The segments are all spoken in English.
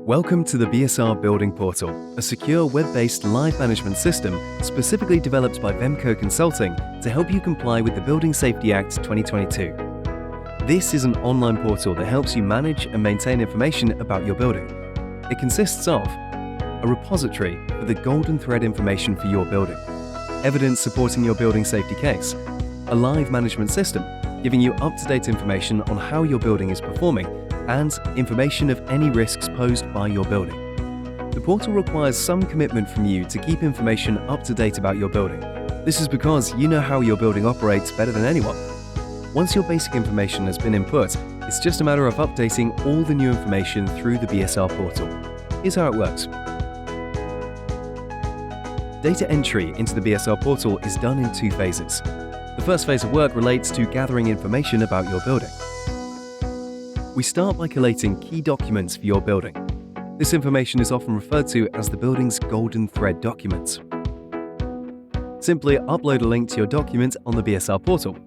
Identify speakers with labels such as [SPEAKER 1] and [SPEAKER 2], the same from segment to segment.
[SPEAKER 1] Welcome to the BSR Building Portal, a secure web-based live management system specifically developed by Vemco Consulting to help you comply with the Building Safety Act 2022. This is an online portal that helps you manage and maintain information about your building. It consists of a repository for the golden thread information for your building, evidence supporting your building safety case, a live management system giving you up-to-date information on how your building is performing, and information of any risks posed by your building. The portal requires some commitment from you to keep information up to date about your building. This is because you know how your building operates better than anyone. Once your basic information has been input, it's just a matter of updating all the new information through the BSR portal. Here's how it works. Data entry into the BSR portal is done in two phases. The first phase of work relates to gathering information about your building. We start by collating key documents for your building. This information is often referred to as the building's golden thread documents. Simply upload a link to your document on the BSR portal.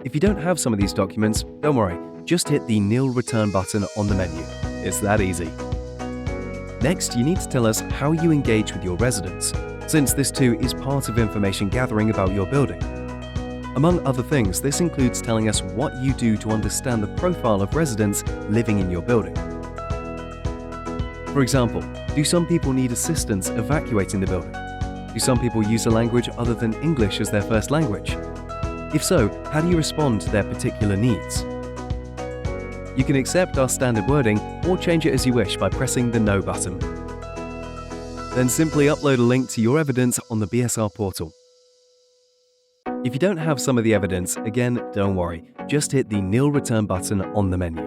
[SPEAKER 1] If you don't have some of these documents, don't worry, just hit the nil return button on the menu. It's that easy. Next, you need to tell us how you engage with your residents, since this too is part of information gathering about your building. Among other things, this includes telling us what you do to understand the profile of residents living in your building. For example, do some people need assistance evacuating the building? Do some people use a language other than English as their first language? If so, how do you respond to their particular needs? You can accept our standard wording or change it as you wish by pressing the No button. Then simply upload a link to your evidence on the BSR portal. If you don't have some of the evidence, again, don't worry, just hit the nil return button on the menu.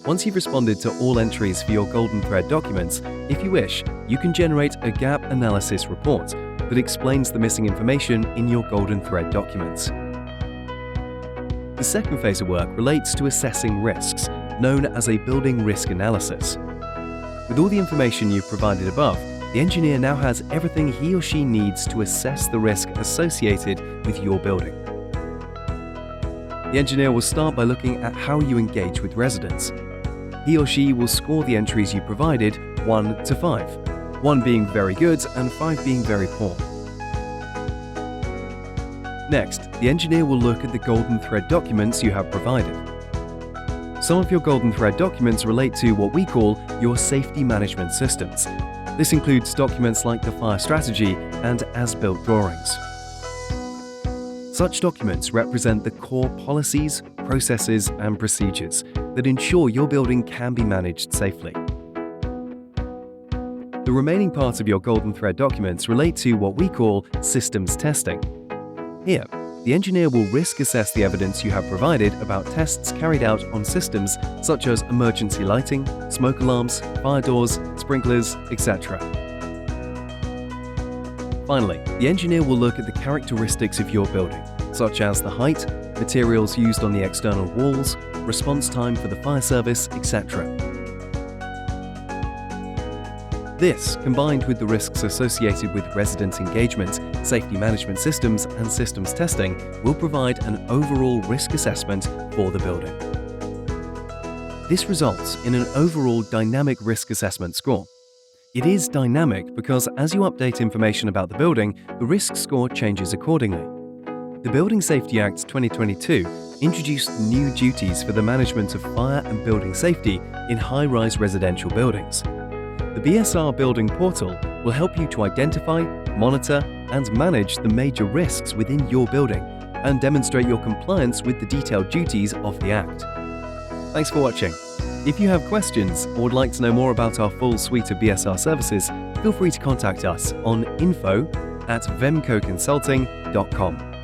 [SPEAKER 1] Once you've responded to all entries for your golden thread documents, if you wish, you can generate a gap analysis report that explains the missing information in your golden thread documents. The second phase of work relates to assessing risks, known as a building risk analysis. With all the information you've provided above, the engineer now has everything he or she needs to assess the risk associated with your building. The engineer will start by looking at how you engage with residents. He or she will score the entries you provided 1 to 5, 1 being very good and 5 being very poor. Next, the engineer will look at the golden thread documents you have provided. Some of your golden thread documents relate to what we call your safety management systems. This includes documents like the fire strategy and as-built drawings. Such documents represent the core policies, processes, and procedures that ensure your building can be managed safely. The remaining part of your golden thread documents relate to what we call systems testing. Here, the engineer will risk assess the evidence you have provided about tests carried out on systems such as emergency lighting, smoke alarms, fire doors, sprinklers, etc. Finally, the engineer will look at the characteristics of your building, such as the height, materials used on the external walls, response time for the fire service, etc. This, combined with the risks associated with resident engagement, safety management systems, and systems testing, will provide an overall risk assessment for the building. This results in an overall dynamic risk assessment score. It is dynamic because as you update information about the building, the risk score changes accordingly. The Building Safety Act 2022 introduced new duties for the management of fire and building safety in high-rise residential buildings. The BSR Building Portal will help you to identify, monitor, and manage the major risks within your building and demonstrate your compliance with the detailed duties of the Act. Thanks for watching. If you have questions or would like to know more about our full suite of BSR services, feel free to contact us on info@vemcoconsulting.com.